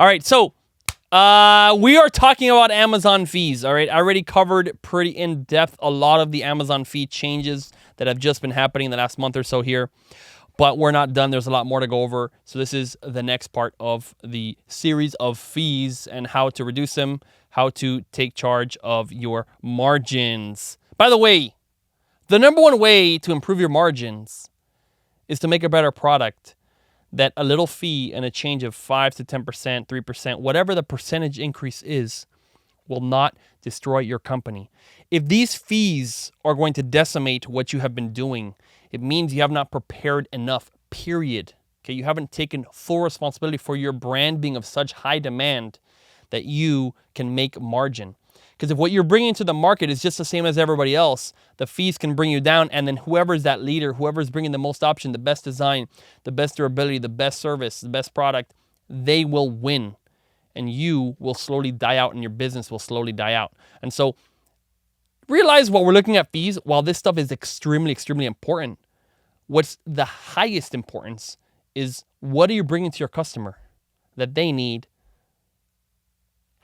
All right, so we are talking about Amazon fees. All right, I already covered pretty in depth a lot of the Amazon fee changes that have just been happening in the last month or so here, but we're not done. There's a lot more to go over. So this is the next part of the series of fees and how to reduce them, how to take charge of your margins. By the way, the number one way to improve your margins is to make a better product that a little fee and a change of 5 to 10%, 3%, whatever the percentage increase is, will not destroy your company. If these fees are going to decimate what you have been doing, it means you have not prepared enough, period. Okay, you haven't taken full responsibility for your brand being of such high demand that you can make margin. Because if what you're bringing to the market is just the same as everybody else, the fees can bring you down, and then whoever's that leader, whoever's bringing the most option, the best design, the best durability, the best service, the best product, they will win. And you will slowly die out, and your business will slowly die out. And so realize while we're looking at fees, while this stuff is extremely, extremely important, what's the highest importance is what are you bringing to your customer that they need?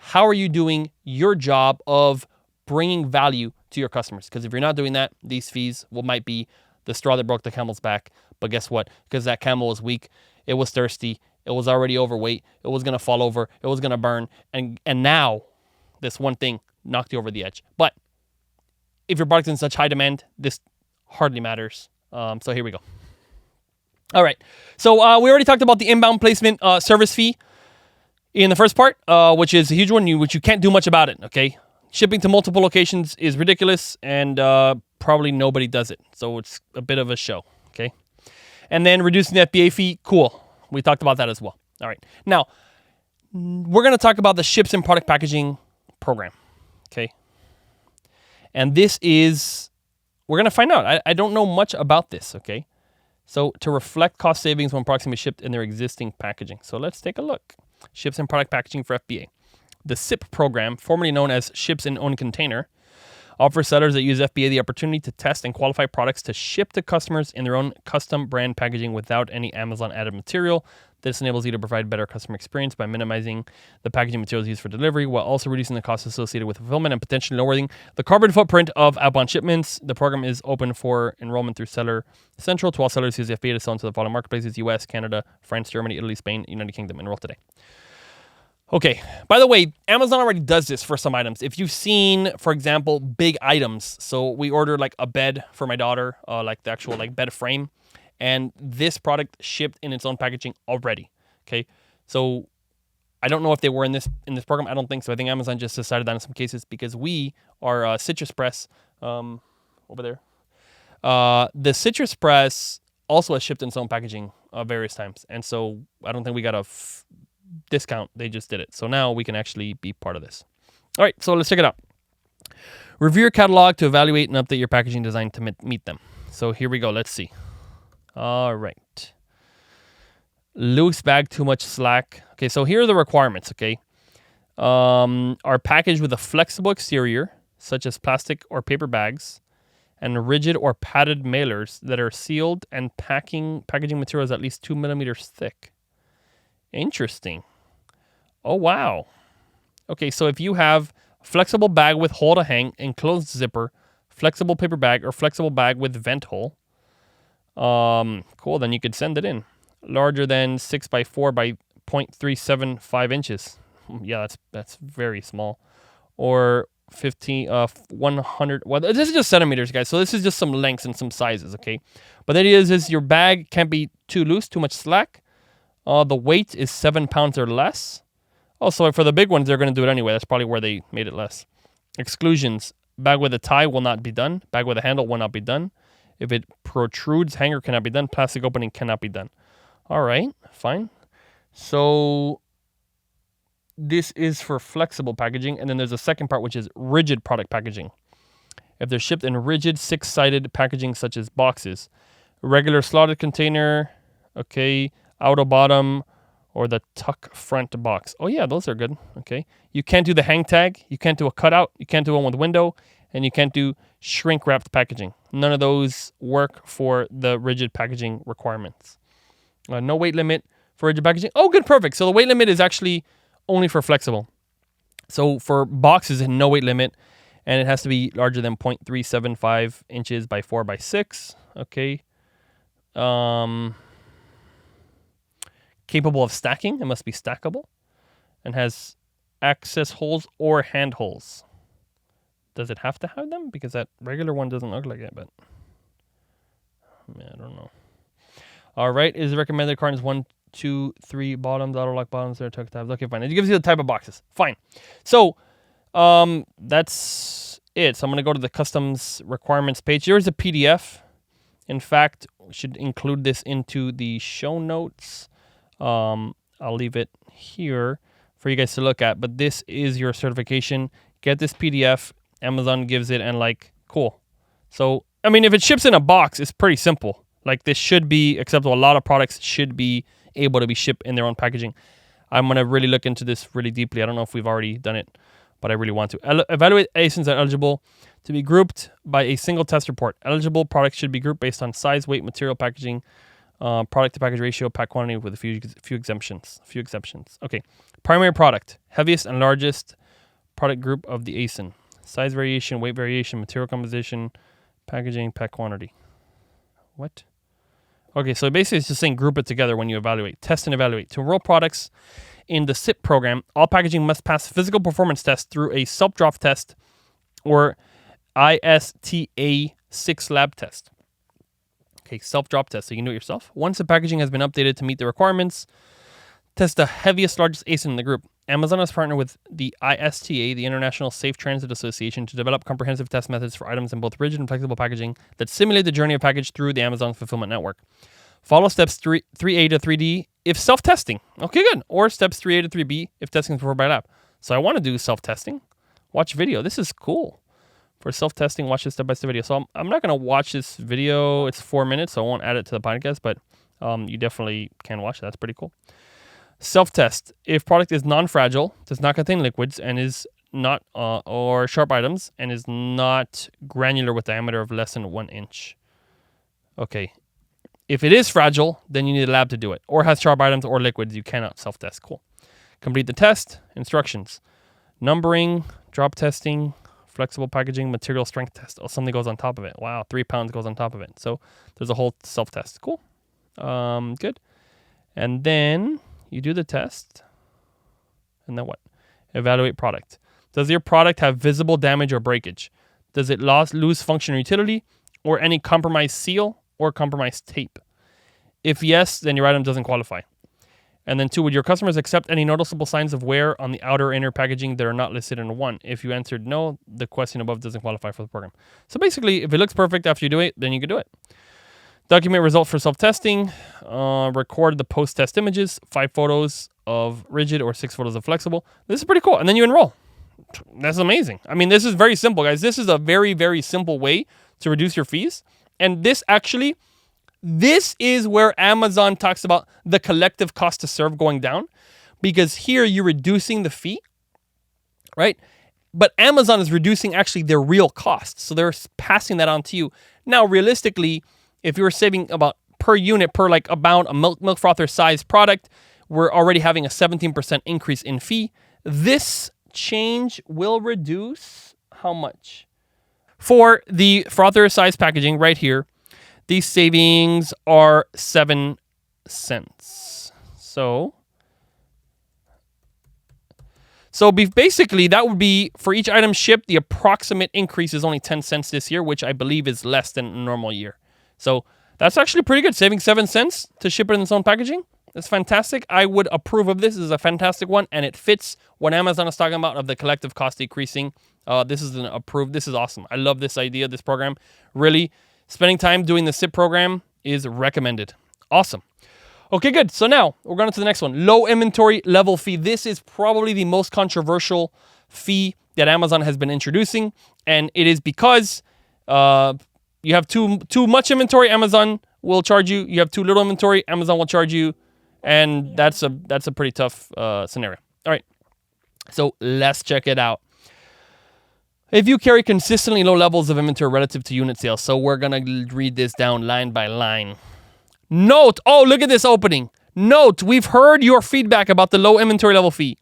How are you doing your job of bringing value to your customers? Because if you're not doing that, these fees might be the straw that broke the camel's back. But guess what? Because that camel was weak, it was thirsty, it was already overweight, it was going to fall over, it was going to burn. And now this one thing knocked you over the edge. But if your product's in such high demand, this hardly matters. So here we go. All right. So we already talked about the inbound placement service fee in the first part, which is a huge one, which you can't do much about it, okay? Shipping to multiple locations is ridiculous, and probably nobody does it. So it's a bit of a show, okay? And then reducing the FBA fee, cool. We talked about that as well. All right. Now, we're going to talk about the Ships and Product Packaging Program, okay? And this is, we're going to find out. I don't know much about this, okay? So to reflect cost savings when products can be shipped in their existing packaging. So let's take a look. Ships and Product Packaging for FBA. The SIPP Program, formerly known as Ships in Own Container, offers sellers that use FBA the opportunity to test and qualify products to ship to customers in their own custom brand packaging without any Amazon added material. This enables you to provide better customer experience by minimizing the packaging materials used for delivery while also reducing the costs associated with fulfillment and potentially lowering the carbon footprint of outbound shipments. The program is open for enrollment through Seller Central to all sellers who use FBA to sell into the following marketplaces: US, Canada, France, Germany, Italy, Spain, United Kingdom. Enroll today. Okay, by the way, Amazon already does this for some items. If you've seen, for example, big items, so we ordered like a bed for my daughter, like the actual like bed frame, and this product shipped in its own packaging already, okay? So I don't know if they were in this program. I don't think so. I think Amazon just decided that in some cases because we are Citrus Press over there. The Citrus Press also has shipped in its own packaging various times, and so I don't think we got a discount. They just did it. So now we can actually be part of this. All right, so let's check it out. Review your catalog to evaluate and update your packaging design to meet them. So here we go. Let's see. All right. Loose bag, too much slack. Okay, so here are the requirements, okay? Are packaged with a flexible exterior, such as plastic or paper bags, and rigid or padded mailers that are sealed and packaging materials at least 2 millimeters thick. Interesting. Oh, wow. Okay, so if you have flexible bag with hole to hang, enclosed zipper, flexible paper bag, or flexible bag with vent hole, cool, then you could send it in. Larger than 6 by 4 by 0.375 inches. Yeah, that's very small. Or 100, well, this is just centimeters, guys. So this is just some lengths and some sizes, okay? But the idea is your bag can't be too loose, too much slack. The weight is 7 pounds or less. Also, for the big ones, they're going to do it anyway. That's probably where they made it less. Exclusions. Bag with a tie will not be done. Bag with a handle will not be done. If it protrudes, hanger cannot be done. Plastic opening cannot be done. All right, fine. So this is for flexible packaging. And then there's a second part, which is rigid product packaging. If they're shipped in rigid, 6-sided packaging, such as boxes. Regular slotted container, okay, auto bottom, or the tuck front box. Oh yeah, those are good. Okay. You can't do the hang tag. You can't do a cutout. You can't do one with window. And you can't do shrink wrapped packaging. None of those work for the rigid packaging requirements. No weight limit for rigid packaging. Oh, good, perfect. So the weight limit is actually only for flexible. So for boxes, no weight limit, and it has to be larger than 0.375 inches by 4 by 6. Okay. Capable of stacking. It must be stackable, and has access holes or hand holes. Does it have to have them? Because that regular one doesn't look like it, but I don't know. All right. Is recommended cartons 1, 2, 3 bottoms, auto lock bottoms, there tuck tabs. Okay, fine. It gives you the type of boxes. Fine. So that's it. So I'm going to go to the customs requirements page. Here's a PDF. In fact, we should include this into the show notes. I'll leave it here for you guys to look at. But this is your certification. Get this PDF. Amazon gives it, and like, cool. So, I mean, if it ships in a box, it's pretty simple. Like, this should be acceptable. A lot of products should be able to be shipped in their own packaging. I'm going to really look into this really deeply. I don't know if we've already done it, but I really want to. Evaluate ASINs are eligible to be grouped by a single test report. Eligible products should be grouped based on size, weight, material, packaging, product to package ratio, pack quantity with a few exemptions. Okay. Primary product, heaviest and largest product group of the ASIN. Size variation, weight variation, material composition, packaging, pack quantity. What? Okay, so basically it's just saying group it together when you evaluate. Test and evaluate. To enroll products in the SIPP program, all packaging must pass physical performance tests through a self-drop test or ISTA 6 lab test. Okay, self-drop test, so you can do it yourself. Once the packaging has been updated to meet the requirements, test the heaviest, largest ASIN in the group. Amazon has partnered with the ISTA, the International Safe Transit Association, to develop comprehensive test methods for items in both rigid and flexible packaging that simulate the journey of package through the Amazon fulfillment network. Follow steps 3A to 3D if self-testing. Okay, good. Or steps 3A to 3B if testing is performed by lab. So I want to do self-testing. Watch video. This is cool. For self-testing, watch this step-by-step video. So I'm not going to watch this video. It's 4 minutes, so I won't add it to the podcast, but you definitely can watch it. That's pretty cool. Self-test. If product is non-fragile, does not contain liquids, and is not or sharp items, and is not granular with diameter of less than 1 inch. Okay. If it is fragile, then you need a lab to do it. Or has sharp items or liquids, you cannot self-test. Cool. Complete the test. Instructions. Numbering, drop testing, flexible packaging, material strength test. Oh, something goes on top of it. Wow, 3 pounds goes on top of it. So there's a whole self-test. Cool. Good. And then you do the test. And then what? Evaluate product. Does your product have visible damage or breakage? Does it lose function or utility, or any compromised seal or compromised tape? If yes, then your item doesn't qualify. And then 2, would your customers accept any noticeable signs of wear on the outer or inner packaging that are not listed in 1? If you answered no, the question above doesn't qualify for the program. So basically, if it looks perfect after you do it, then you can do it. Document results for self-testing. Record the post-test images, 5 photos of rigid or 6 photos of flexible. This is pretty cool. And then you enroll. That's amazing. I mean, this is very simple, guys. This is a very, very simple way to reduce your fees. And this is where Amazon talks about the collective cost to serve going down, because here you're reducing the fee, right? But Amazon is reducing actually their real costs. So they're passing that on to you. Now, realistically, if you were saving about per unit, per like about a milk frother size product, we're already having a 17% increase in fee. This change will reduce how much? For the frother size packaging right here, these savings are 7 cents. So basically that would be for each item shipped, the approximate increase is only 10 cents this year, which I believe is less than a normal year. So that's actually pretty good. Saving 7 cents to ship it in its own packaging. That's fantastic. I would approve of this. This is a fantastic one, and it fits what Amazon is talking about of the collective cost decreasing. This is an approved. This is awesome. I love this idea, this program. Really, spending time doing the SIPP program is recommended. Awesome. Okay, good. So now we're going to the next one. Low inventory level fee. This is probably the most controversial fee that Amazon has been introducing, and it is because you have too much inventory, Amazon will charge you. You have too little inventory, Amazon will charge you, and that's a pretty tough scenario. All right, so let's check it out. If you carry consistently low levels of inventory relative to unit sales, so we're going to read this down line by line. Note, oh, look at this opening. Note, we've heard your feedback about the low inventory level fee.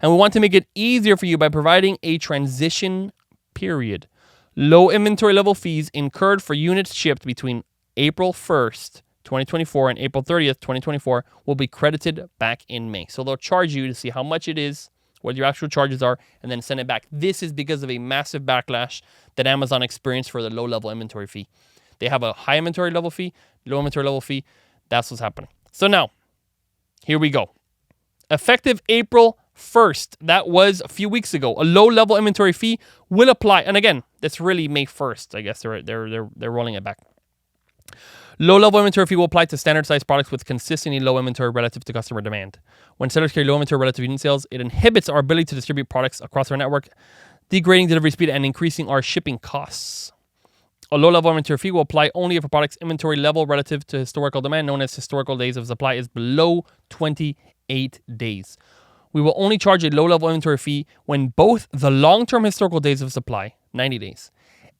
And we want to make it easier for you by providing a transition period. Low inventory level fees incurred for units shipped between April 1st, 2024 and April 30th, 2024 will be credited back in May. So they'll charge you to see how much it is, what your actual charges are, and then send it back. This is because of a massive backlash that Amazon experienced for the low-level inventory fee. They have a high inventory level fee, low inventory level fee. That's what's happening. So now, here we go. Effective April 1st, that was a few weeks ago, a low-level inventory fee will apply. And again, that's really May 1st. I guess they're rolling it back. Low-level inventory fee will apply to standard-sized products with consistently low inventory relative to customer demand. When sellers carry low inventory relative to unit sales, it inhibits our ability to distribute products across our network, degrading delivery speed and increasing our shipping costs. A low-level inventory fee will apply only if a product's inventory level relative to historical demand, known as historical days of supply, is below 28 days. We will only charge a low-level inventory fee when both the long-term historical days of supply, 90 days,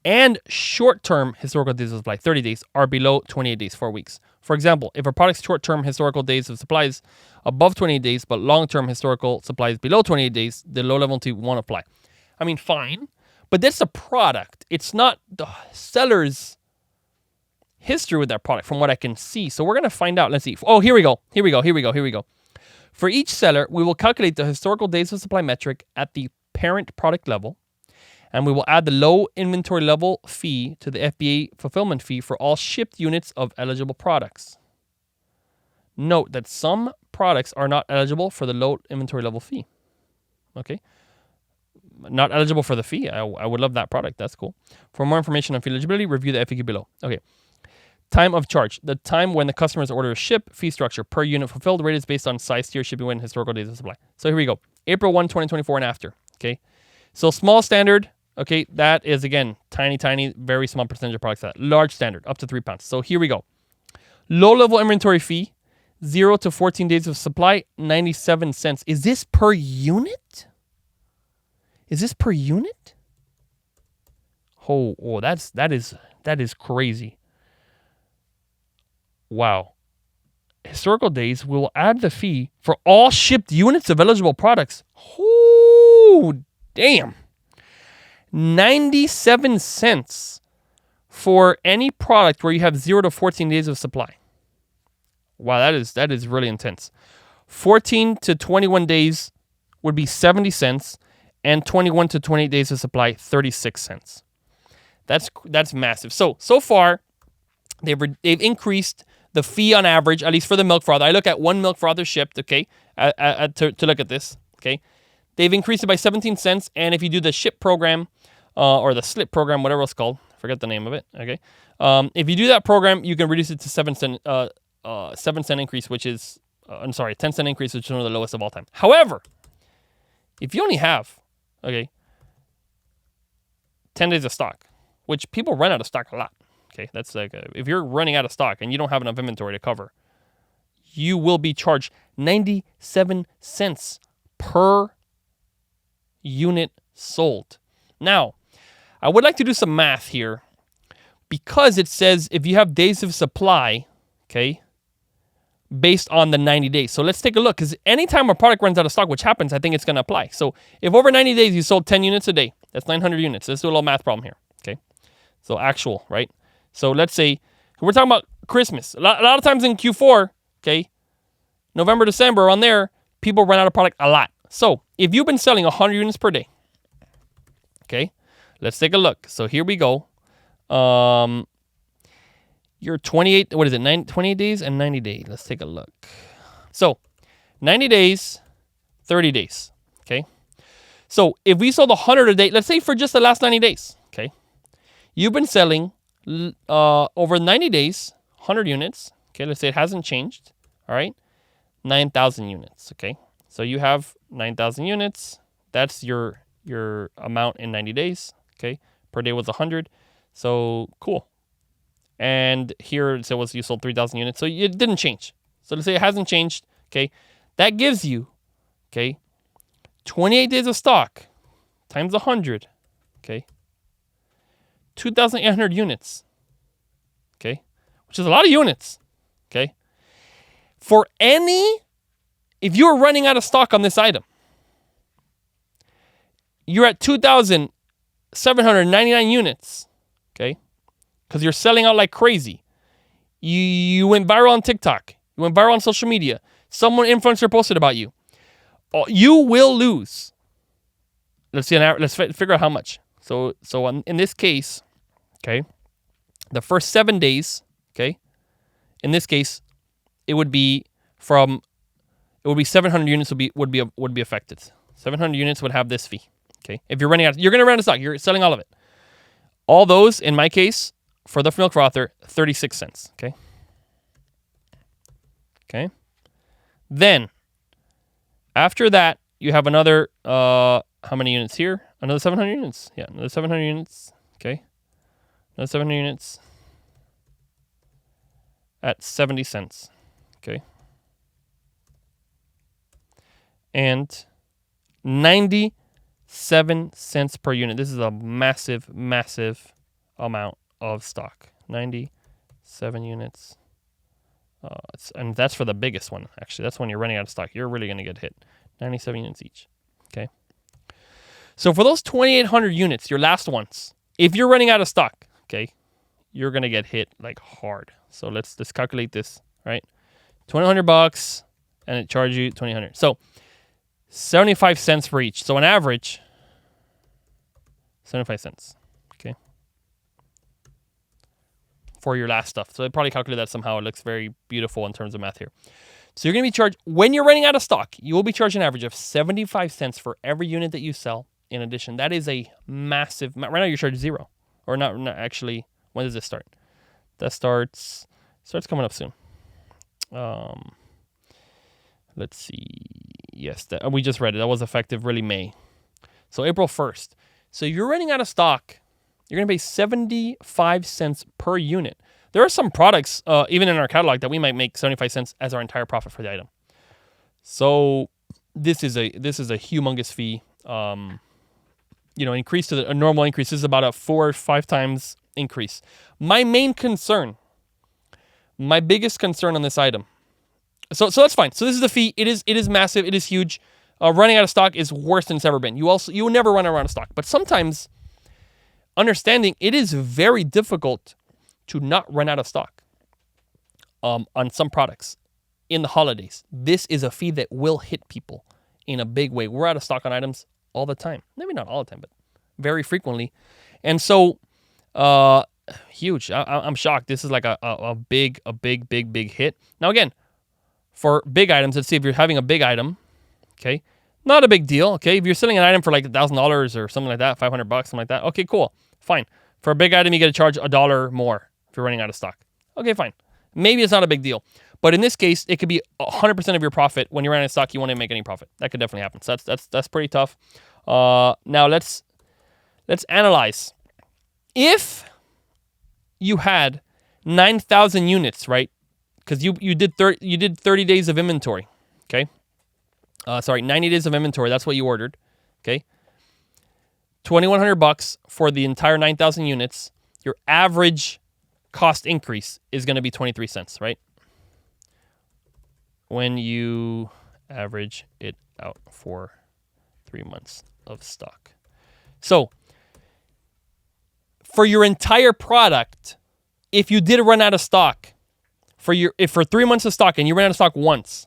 and short-term historical days of supply, 30 days, are below 28 days, 4 weeks. For example, if a product's short-term historical days of supply is above 28 days, but long-term historical supply is below 28 days, the low-level fee won't apply. I mean, fine, but that's a product. It's not the seller's history with that product, from what I can see. So we're going to find out. Let's see. Oh, here we go. For each seller, we will calculate the historical days of supply metric at the parent product level, and we will add the low inventory level fee to the FBA fulfillment fee for all shipped units of eligible products. Note that some products are not eligible for the low inventory level fee. Okay. Not eligible for the fee. I would love that product. That's cool. For more information on fee eligibility, review the FAQ below. Okay. Time of charge. The time when the customer's order is shipped. Fee structure. Per unit fulfilled. Rate is based on size, tier, shipping weight, and historical days of supply. So here we go. April 1, 2024 and after. Okay. So small standard. Okay. That is, again, tiny, very small percentage of products. That large standard. Up to 3 pounds. So here we go. Low level inventory fee. 0 to 14 days of supply. 97 cents. Is this per unit? Is this per unit? Oh, that is crazy. Wow. Historical days will add the fee for all shipped units of eligible products. Oh, damn. 97 cents for any product where you have 0 to 14 days of supply. Wow, that is really intense. 14 to 21 days would be 70 cents. And 21 to 28 days of supply, 36 cents. That's massive. So far, they've increased the fee on average, at least for the milk frother. I look at one milk frother shipped, okay, to look at this, okay. They've increased it by 17 cents, and if you do the SIPP program, or the SLIP program, whatever it's called, forget the name of it, okay. If you do that program, you can reduce it to 7 cent increase, which is, 10 cent increase, which is one of the lowest of all time. However, if you only have, okay, 10 days of stock, which people run out of stock a lot. Okay, that's like, if you're running out of stock and you don't have enough inventory to cover, you will be charged 97 cents per unit sold. Now, I would like to do some math here, because it says if you have days of supply, okay, based on the 90 days. So let's take a look, because anytime a product runs out of stock, which happens, I think it's going to apply. So if over 90 days you sold 10 units a day, that's 900 units. Let's do a little math problem here, okay? So actual, right? So let's say, we're talking about Christmas. A lot of times in Q4, okay, November, December, around there, people run out of product a lot. So if you've been selling 100 units per day, okay, let's take a look. So here we go. You're 28, 28 days and 90 days. Let's take a look. So 90 days, 30 days, okay? So if we sold 100 a day, let's say for just the last 90 days, okay? You've been selling over 90 days, 100 units, okay? Let's say it hasn't changed, all right? 9,000 units, okay? So you have 9,000 units. That's your amount in 90 days, okay? Per day was 100. So cool. And here it was you sold 3,000 units. So it didn't change. So let's say it hasn't changed, okay? That gives you, okay, 28 days of stock times 100, okay? 2,800 units, okay? Which is a lot of units, okay? If you're running out of stock on this item, you're at 2,799 units, okay? Because you're selling out like crazy. You went viral on TikTok. You went viral on social media. Someone influencer posted about you. You will lose. Let's see. Let's figure out how much. So in this case, okay, the first 7 days, okay, in this case, it would be 700 units would be affected. 700 units would have this fee. Okay, if you're running out, you're going to run out of stock. You're selling all of it. All those, in my case, for the milk frother, 36 cents. Okay. Okay. Then, after that, you have another, how many units here? Another 700 units. Yeah, another 700 units. Okay. Another 700 units at 70 cents. Okay. And 97 cents per unit. This is a massive, massive amount of stock. 97 units. And that's for the biggest one, actually. That's when you're running out of stock. You're really going to get hit. 97 units each. Okay. So for those 2,800 units, your last ones, if you're running out of stock, okay, you're going to get hit like hard. So let's calculate this, right? $2,100 and it charges you $2,800. So 75 cents for each. So on average, 75 cents. Okay. For your last stuff. So they probably calculated that somehow. It looks very beautiful in terms of math here. So you're going to be charged, when you're running out of stock, you will be charged an average of 75 cents for every unit that you sell. In addition, that is a massive, right now you're charged zero. Or not actually, when does this start? That starts coming up soon. Let's see. Yes, we just read it. That was effective really May. So April 1st. So you're running out of stock. You're going to pay 75 cents per unit. There are some products, even in our catalog, that we might make 75 cents as our entire profit for the item. So this is a humongous fee. Increase to a normal increase. This is about a 4 or 5 times increase. My biggest concern on this item. So that's fine. So this is the fee. It is massive. It is huge. Running out of stock is worse than it's ever been. You will never run out of stock. But sometimes, understanding it is very difficult to not run out of stock on some products in the holidays. This is a fee that will hit people in a big way. We're out of stock on items all the time. Maybe not all the time, but very frequently. And so, huge. I'm shocked. This is like a big hit. Now again, for big items, let's see if you're having a big item, okay, not a big deal, okay? If you're selling an item for like $1,000 or something like that, $500, something like that, okay, cool, fine. For a big item, you get to charge $1 more if you're running out of stock. Okay, fine. Maybe it's not a big deal. But in this case, it could be 100% of your profit. When you're running out of stock, you won't even make any profit. That could definitely happen. So that's pretty tough. Now let's analyze. If you had 9,000 units, right? Because you did 30 days of inventory, okay? 90 days of inventory. That's what you ordered, okay? $2,100 for the entire 9,000 units. Your average cost increase is going to be 23 cents, right? When you average it out for 3 months of stock. So for your entire product, if you did run out of stock, for 3 months of stock and you ran out of stock once,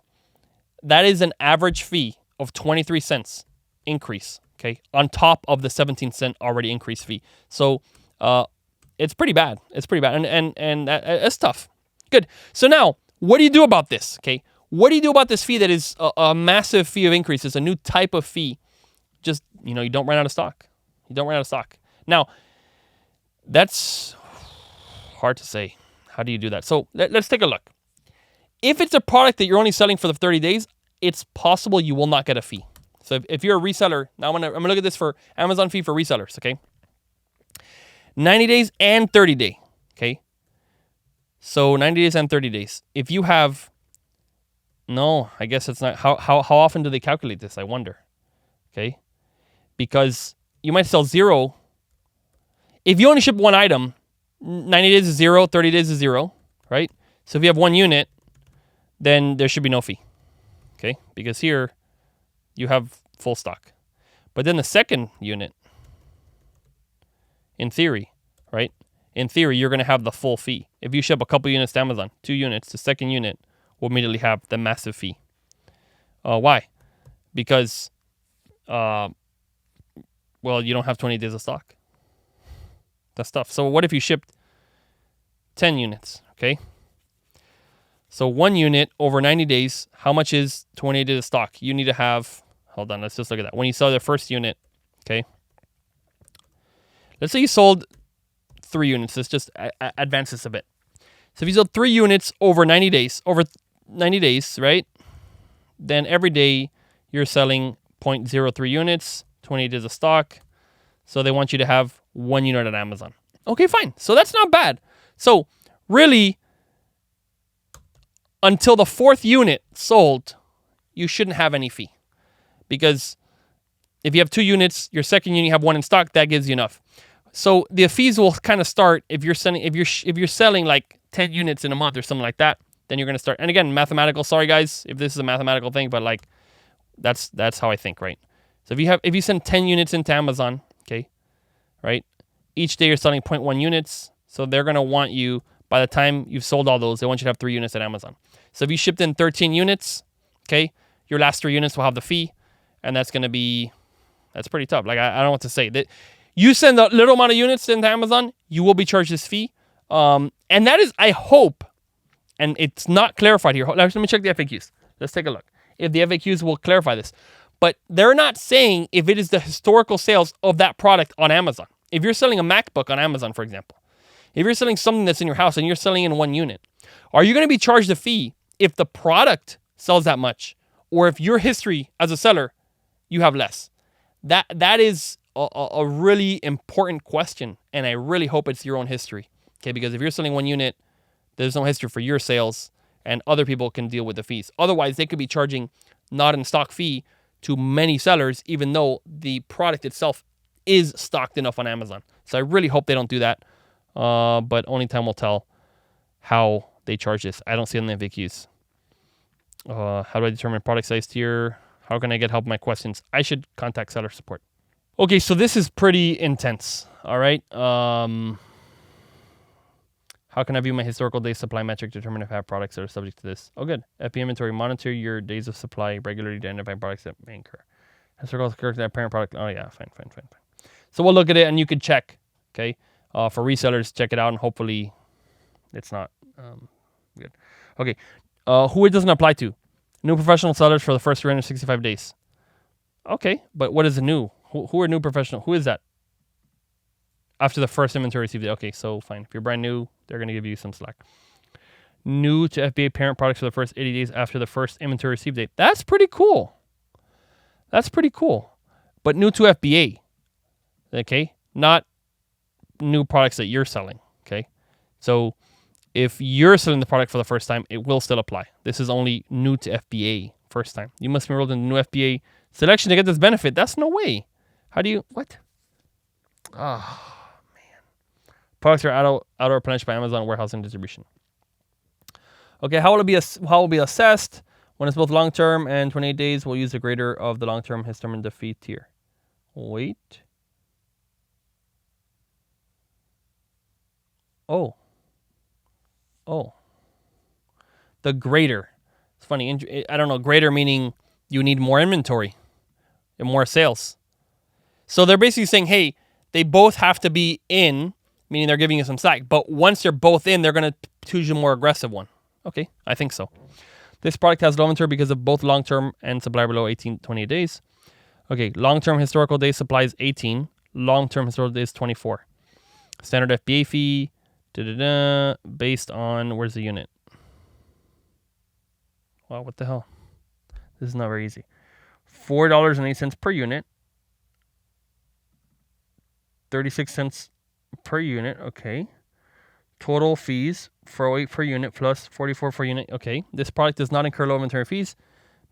that is an average fee of 23 cents increase, okay, on top of the 17 cent already increased fee. So it's pretty bad. It's pretty bad, and it's tough. Good. So now, what do you do about this? Okay, what do you do about this fee that is a massive fee of increase? It's a new type of fee. Just you don't run out of stock. You don't run out of stock. Now, that's hard to say. How do you do that? So let's take a look. If it's a product that you're only selling for the 30 days, it's possible you will not get a fee. So if you're a reseller, now I'm gonna look at this for Amazon fee for resellers, okay? 90 days and 30 day, okay? So 90 days and 30 days. If you have, no, I guess it's not. How often do they calculate this? I wonder, okay? Because you might sell 0. If you only ship one item, 90 days is 0, 30 days is 0, right? So if you have 1 unit, then there should be no fee, okay? Because here you have full stock. But then the second unit, in theory, right? In theory, you're going to have the full fee. If you ship a couple units to Amazon, 2 units, the second unit will immediately have the massive fee. Why? Because, well, you don't have 20 days of stock. That's tough. So what if you shipped 10 units, okay? So 1 unit over 90 days, how much is 20 days of stock? You need to have, hold on, let's just look at that. When you sell the first unit, okay? Let's say you sold 3 units. Let's just advance this a bit. So if you sold 3 units over 90 days, right? Then every day you're selling 0.03 units, 20 days of stock. So they want you to have 1 unit at Amazon. Okay, fine. So that's not bad. So really, until the 4th unit sold, you shouldn't have any fee. Because if you have 2 units, your second unit, you have 1 in stock, that gives you enough. So the fees will kind of start if you're selling like 10 units in a month or something like that, then you're going to start. And again, mathematical, sorry guys, if this is a mathematical thing, but like that's how I think, right? So if you send 10 units into Amazon, okay, right? Each day you're selling 0.1 units, so they're going to want you, by the time you've sold all those, they want you to have 3 units at Amazon. So if you shipped in 13 units, okay, your last 3 units will have the fee, and that's pretty tough. Like I don't know what to say. That you send a little amount of units into Amazon, you will be charged this fee. And that is, I hope, and it's not clarified here. Let me check the FAQs. Let's take a look. If the FAQs will clarify this. But they're not saying if it is the historical sales of that product on Amazon. If you're selling a MacBook on Amazon, for example, if you're selling something that's in your house and you're selling in 1 unit, are you going to be charged a fee if the product sells that much? Or if your history as a seller, you have less? That is a really important question, and I really hope it's your own history. Okay, because if you're selling 1 unit, there's no history for your sales, and other people can deal with the fees. Otherwise, they could be charging not in stock fee to many sellers, even though the product itself is stocked enough on Amazon. So I really hope they don't do that, but only time will tell how they charge this. I don't see it in the FAQs. How do I determine product size tier? How can I get help with my questions? I should contact seller support. Okay, so this is pretty intense. All right. How can I view my historical days supply metric to determine if I have products that are subject to this? Oh, good. FBA inventory, monitor your days of supply regularly to identify products that may incur. Historical correct that parent product. Oh yeah, fine. So we'll look at it and you can check. Okay. For resellers, check it out and hopefully it's not good. Okay. Who it doesn't apply to? New professional sellers for the first 365 days. Okay, but what is the new? Who are new professional? Who is that? After the first inventory received. Okay, so fine. If you're brand new, they're going to give you some slack. New to FBA parent products for the first 80 days after the first inventory received date. That's pretty cool. But new to FBA. Okay? Not new products that you're selling. Okay? So if you're selling the product for the first time, it will still apply. This is only new to FBA first time. You must be enrolled in the new FBA selection to get this benefit. That's no way. How do you, what? Oh, man. Products are auto replenished by Amazon warehouse and distribution. Okay, how will it be assessed? When it's both long-term and 28 days, we'll use the greater of the long-term has determined the fee tier. Wait. Oh. The greater. It's funny. I don't know. Greater meaning you need more inventory and more sales. So they're basically saying, hey, they both have to be in, meaning they're giving you some slack. But once they're both in, they're going to choose a more aggressive one. Okay, I think so. This product has low inventory because of both long-term and supply below 28 days. Okay, long-term historical days supply is 18. Long-term historical days 24. Standard FBA fee, based on, where's the unit? Wow, what the hell? This is not very easy. $4.08 per unit. 36 cents per unit, okay. Total fees, $408 per unit plus $44 per unit. Okay, this product does not incur low inventory fees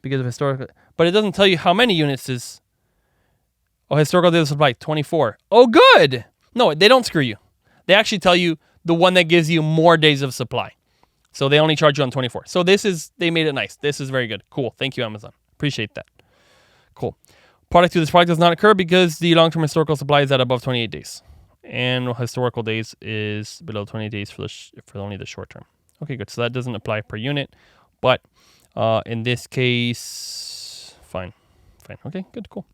because of historical, but it doesn't tell you how many units is. Oh, historical days of supply, 24. Oh, good. No, they don't screw you. They actually tell you the one that gives you more days of supply. So they only charge you on 24. So they made it nice. This is very good. Cool. Thank you, Amazon. Appreciate that. Cool. Product to this product does not occur because the long-term historical supply is at above 28 days. And historical days is below 28 days for only the short term. Okay, good. So that doesn't apply per unit. But in this case, fine. Okay, good, cool.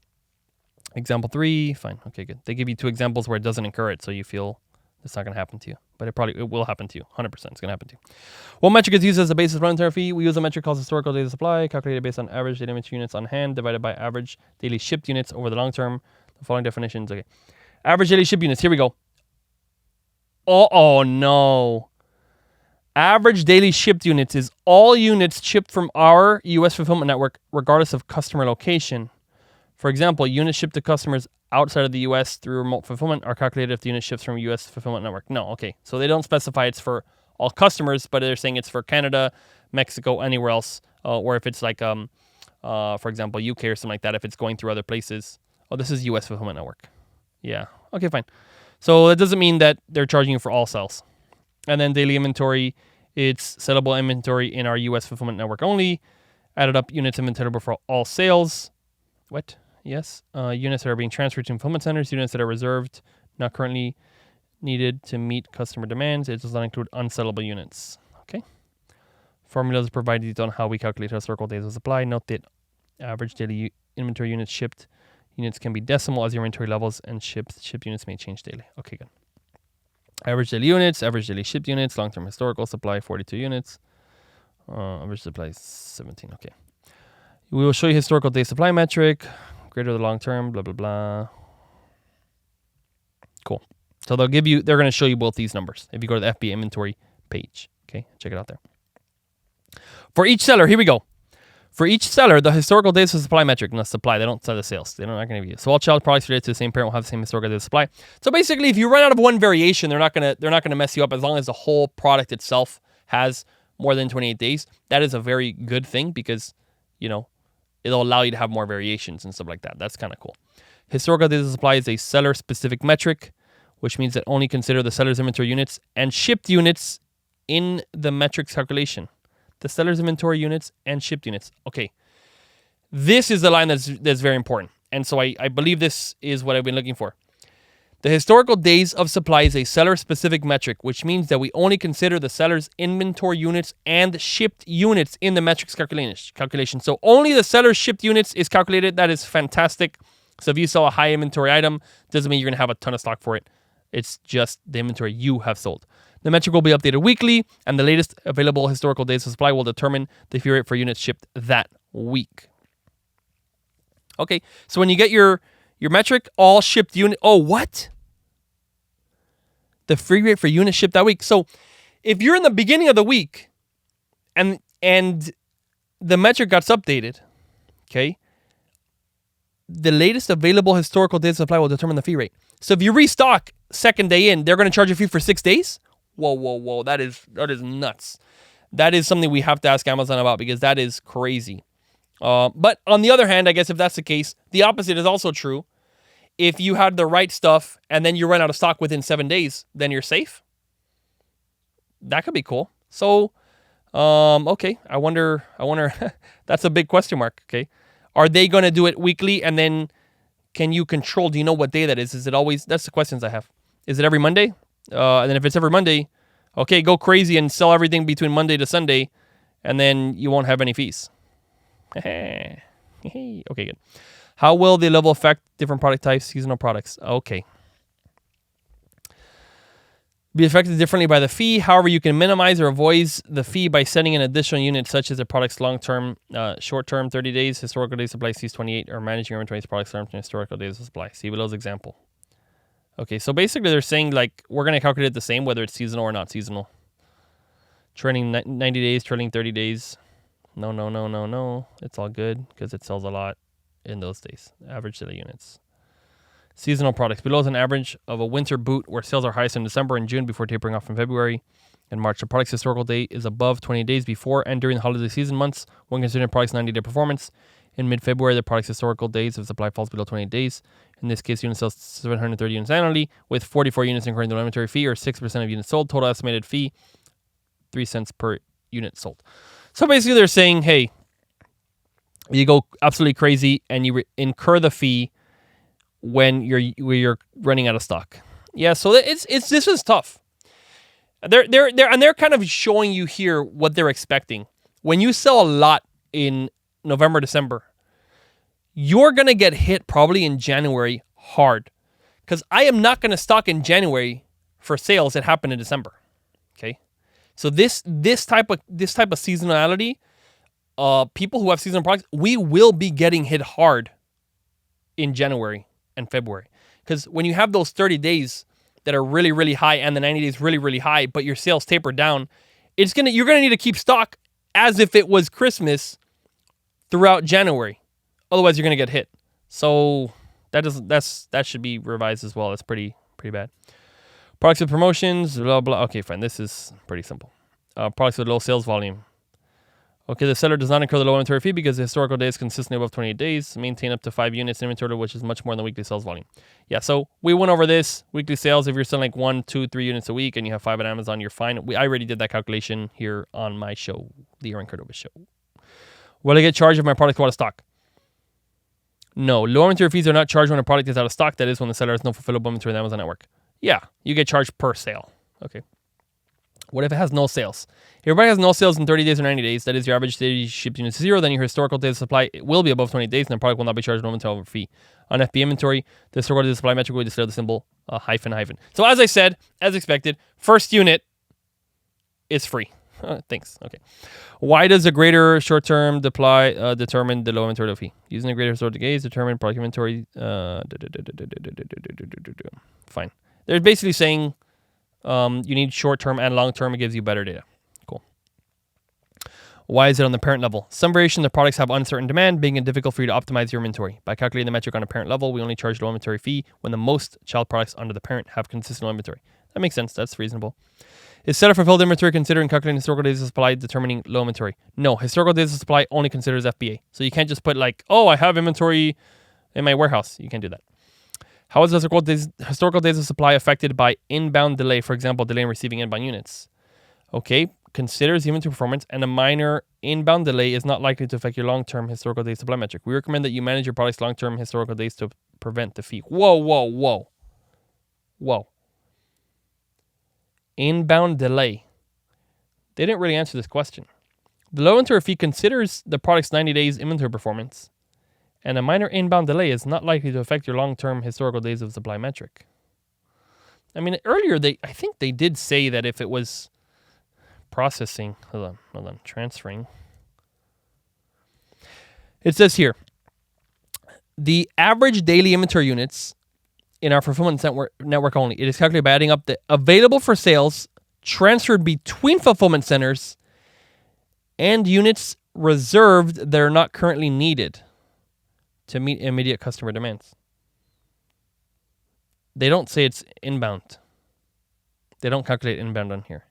Example 3, fine. Okay, good. They give you 2 examples where it doesn't incur it, so you feel it's not going to happen to you. But it will happen to you. 100% it's going to happen to you. What metric is used as the basis for run fee? We use a metric called historical days of supply, calculated based on average daily inventory units on hand, divided by average daily shipped units over the long term. The following definitions. Okay. Average daily shipped units. Here we go. Oh, no. Average daily shipped units is all units shipped from our U.S. fulfillment network, regardless of customer location. For example, units shipped to customers outside of the U.S. through remote fulfillment are calculated if the unit ships from U.S. fulfillment network. No, okay. So they don't specify it's for all customers, but they're saying it's for Canada, Mexico, anywhere else. Or if it's like, for example, UK or something like that, if it's going through other places. Oh, this is U.S. fulfillment network. Yeah. Okay, fine. So that doesn't mean that they're charging you for all sales. And then daily inventory, it's sellable inventory in our U.S. fulfillment network only. Added up units inventoriable for all sales. What? Yes. Units that are being transferred to fulfillment centers, units that are reserved, not currently needed to meet customer demands. It does not include unsellable units. Okay. Formulas provide detail on how we calculate historical days of supply. Note that average daily inventory units shipped units can be decimal as your inventory levels, and shipped units may change daily. Okay, good. Average daily units, average daily shipped units, long-term historical supply, 42 units. Average supply is 17. Okay. We will show you historical day supply metric, greater than long term, blah, blah, blah. Cool. So they're going to show you both these numbers if you go to the FBA inventory page. Okay, check it out there. For each seller, here we go. For each seller, the historical days of supply metric, not supply, they don't sell the sales. They're not going to give you. So all child products related to the same parent will have the same historical days of supply. So basically, if you run out of one variation, they're not going to mess you up as long as the whole product itself has more than 28 days. That is a very good thing because, it'll allow you to have more variations and stuff like that. That's kind of cool. Historical days of supply is a seller-specific metric, which means that only consider the seller's inventory units and shipped units in the metrics calculation. The seller's inventory units and shipped units. Okay. This is the line that's very important. And so I believe this is what I've been looking for. The historical days of supply is a seller-specific metric, which means that we only consider the seller's inventory units and shipped units in the metrics calculation. So only the seller's shipped units is calculated. That is fantastic. So if you sell a high inventory item, doesn't mean you're going to have a ton of stock for it. It's just the inventory you have sold. The metric will be updated weekly, and the latest available historical days of supply will determine the fee rate for units shipped that week. Okay, so when you get your metric, all shipped unit. Oh, what? The free rate for units shipped that week. So if you're in the beginning of the week and the metric got updated, okay, the latest available historical days of supply will determine the fee rate. So if you restock second day in, they're going to charge a fee for 6 days? Whoa. That is nuts. That is something we have to ask Amazon about because that is crazy. But on the other hand, I guess if that's the case, the opposite is also true. If you had the right stuff and then you run out of stock within 7 days, then you're safe. That could be cool. So, okay. I wonder, that's a big question mark. Okay. Are they going to do it weekly? And then can you control, do you know what day that is? Is it always, that's the questions I have. Is it every Monday? And then if it's every Monday, okay, go crazy and sell everything between Monday to Sunday, and then you won't have any fees. Okay, good. How will the level affect different product types, seasonal products? Okay. Be affected differently by the fee. However, you can minimize or avoid the fee by setting an additional unit, such as the product's long-term, short-term, 30 days, historical days supply, sees 28, or managing your inventory products long-term, historical days of supply. See below's example. Okay, so basically they're saying, like, we're going to calculate it the same, whether it's seasonal or not seasonal. Trailing 90 days, trailing 30 days. No. It's all good because it sells a lot in those days. Average daily units. Seasonal products. Below is an average of a winter boot where sales are highest in December and June before tapering off in February and March. The product's historical date is above 20 days before and during the holiday season months when considering product's 90-day performance. In mid-February, the product's historical days of supply falls below 28 days. In this case, unit sells 730 units annually, with 44 units incurring the inventory fee, or 6% of units sold. Total estimated fee, 3 cents per unit sold. So basically, they're saying, hey, You go absolutely crazy and you incur the fee when you're running out of stock. Yeah, so it's this is tough. They're kind of showing you here what they're expecting. When you sell a lot in November, December, you're gonna get hit probably in January hard, because I am not gonna stock in January for sales that happen in December. Okay, so this type of seasonality, people who have seasonal products, we will be getting hit hard in January and February, because when you have those 30 days that are really, really high and the 90 days really, really high, but your sales taper down, you're gonna need to keep stock as if it was Christmas throughout January. Otherwise, you're gonna get hit. So that should be revised as well. That's pretty bad. Products with promotions, blah blah. Okay, fine. This is pretty simple. Products with low sales volume. Okay, the seller does not incur the low inventory fee because the historical days consistently above 28 days. Maintain up to 5 units in inventory, which is much more than weekly sales volume. Yeah, so we went over this. Weekly sales, if you're selling like 1, 2, 3 units a week and you have 5 at Amazon, you're fine. I already did that calculation here on my show, the Aaron Cordovez show. Will I get charged if my product go out of stock? No, low inventory fees are not charged when a product is out of stock. That is when the seller has no fulfillable inventory in the Amazon network. Yeah, you get charged per sale. Okay. What if it has no sales? If everybody has no sales in 30 days or 90 days, that is your average daily shipped units to 0, then your historical days of supply will be above 20 days and the product will not be charged an inventory fee. On FBA inventory, the historical days of supply metric will display the symbol hyphen. So as I said, as expected, first unit is free. Thanks. Okay. Why does a greater short-term determine the low inventory fee? Using a greater historical days determine product inventory. Fine. They're basically saying you need short-term and long-term. It gives you better data. Cool. Why is it on the parent level? Some variation of products have uncertain demand, making it difficult for you to optimize your inventory. By calculating the metric on a parent level, we only charge low inventory fee when the most child products under the parent have consistent low inventory. That makes sense. That's reasonable. Is seller fulfilled inventory considering calculating historical days of supply determining low inventory? No, historical days of supply only considers FBA. So you can't just put like, oh, I have inventory in my warehouse. You can't do that. How is historical days of supply affected by inbound delay? For example, delay in receiving inbound units. Okay, considers inventory performance, and a minor inbound delay is not likely to affect your long-term historical days supply metric. We recommend that you manage your product's long-term historical days to prevent the fee. Whoa. Inbound delay. They didn't really answer this question. The low inventory fee considers the product's 90 days inventory performance, and a minor inbound delay is not likely to affect your long-term historical days of supply metric. I mean, earlier I think they did say that if it was processing, hold on, transferring. It says here, the average daily inventory units in our fulfillment network only, it is calculated by adding up the available for sales transferred between fulfillment centers and units reserved that are not currently needed to meet immediate customer demands. They don't say it's inbound. They don't calculate inbound on here.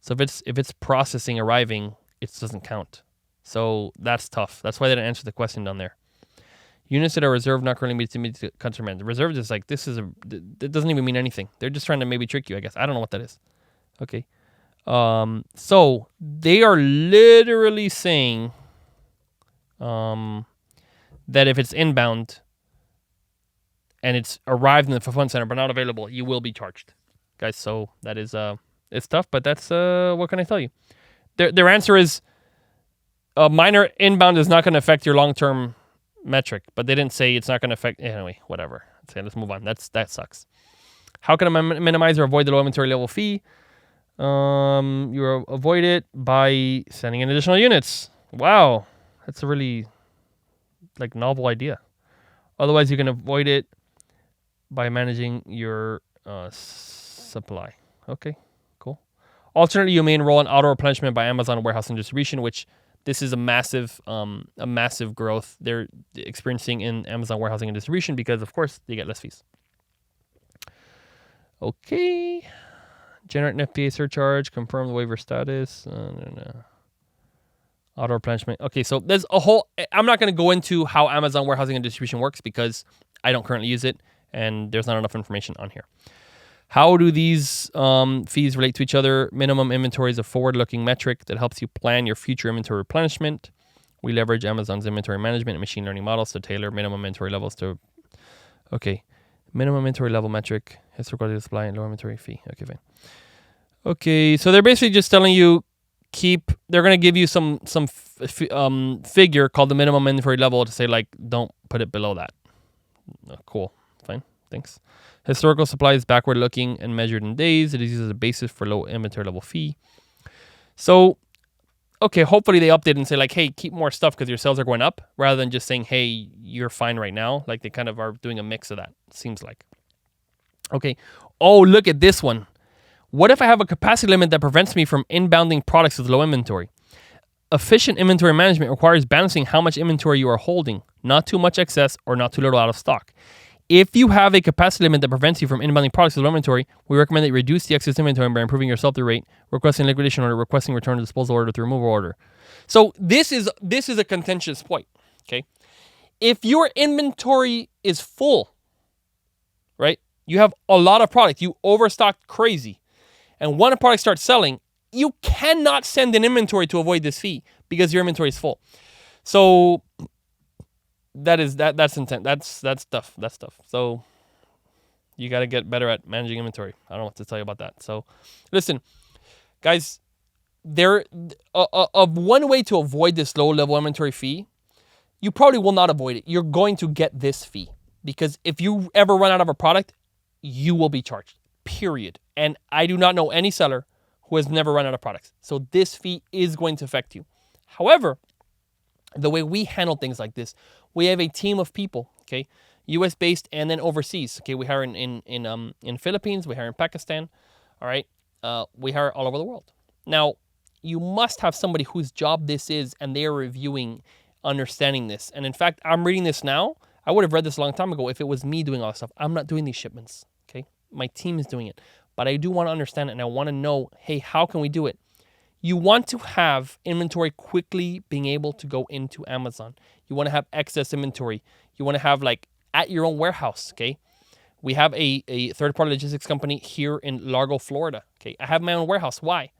So if it's processing arriving, it doesn't count. So that's tough. That's why they didn't answer the question down there. Units that are reserved not currently meet to meet customer demand. Reserved is like, that doesn't even mean anything. They're just trying to maybe trick you, I guess. I don't know what that is. Okay. So they are literally saying that if it's inbound and it's arrived in the fulfillment center but not available, you will be charged, guys. So that is it's tough, but that's what can I tell you? Their answer is minor inbound is not going to affect your long-term metric, but they didn't say it's not going to affect. Anyway, whatever. Okay, let's move on. That sucks. How can I minimize or avoid the low inventory level fee? You avoid it by sending in additional units. Wow, that's a really novel idea. Otherwise, you can avoid it by managing your supply. Okay, cool. Alternately, you may enroll in auto replenishment by Amazon warehouse and distribution, which this is a massive growth they're experiencing in Amazon warehousing and distribution because, of course, they get less fees. Okay. Generate an FBA surcharge. Confirm the waiver status. Auto replenishment. Okay, so there's a whole. I'm not going to go into how Amazon warehousing and distribution works because I don't currently use it, and there's not enough information on here. How do these fees relate to each other? Minimum inventory is a forward-looking metric that helps you plan your future inventory replenishment. We leverage Amazon's inventory management and machine learning models to tailor minimum inventory levels to... Okay. Minimum inventory level metric, historical data supply, and low inventory fee. Okay, fine. Okay, so they're basically just telling you they're going to give you some figure called the minimum inventory level to say, like, don't put it below that. Cool. Fine. Thanks. Historical supply is backward looking and measured in days. It is used as a basis for low inventory level fee. So, okay, hopefully they update and say, like, hey, keep more stuff because your sales are going up, rather than just saying, hey, you're fine right now. Like, they kind of are doing a mix of that, seems like. Okay. Oh, look at this one. What if I have a capacity limit that prevents me from inbounding products with low inventory? Efficient inventory management requires balancing how much inventory you are holding, not too much excess or not too little out of stock. If you have a capacity limit that prevents you from inbounding products with low inventory, we recommend that you reduce the excess inventory by improving your sell-through rate, requesting liquidation order, requesting return to disposal order through removal order. So this is a contentious point, okay? If your inventory is full, right? You have a lot of product, you overstocked crazy, and one product starts selling, you cannot send an inventory to avoid this fee because your inventory is full. So that's intent. That's tough. That's tough. So you got to get better at managing inventory. I don't know what to tell you about that. So listen, guys, of one way to avoid this low level inventory fee, you probably will not avoid it. You're going to get this fee because if you ever run out of a product, you will be charged, period. And I do not know any seller who has never run out of products. So this fee is going to affect you. However, the way we handle things like this, we have a team of people, okay, U.S. based and then overseas. Okay, we hire in Philippines, we hire in Pakistan, all right, we hire all over the world. Now, you must have somebody whose job this is, and they are reviewing, understanding this. And in fact, I'm reading this now. I would have read this a long time ago if it was me doing all this stuff. I'm not doing these shipments, okay? My team is doing it. But I do want to understand it, and I want to know, hey, how can we do it? You want to have inventory quickly being able to go into Amazon. You want to have excess inventory. You want to have, like, at your own warehouse, okay? We have a third-party logistics company here in Largo, Florida, okay? I have my own warehouse. Why?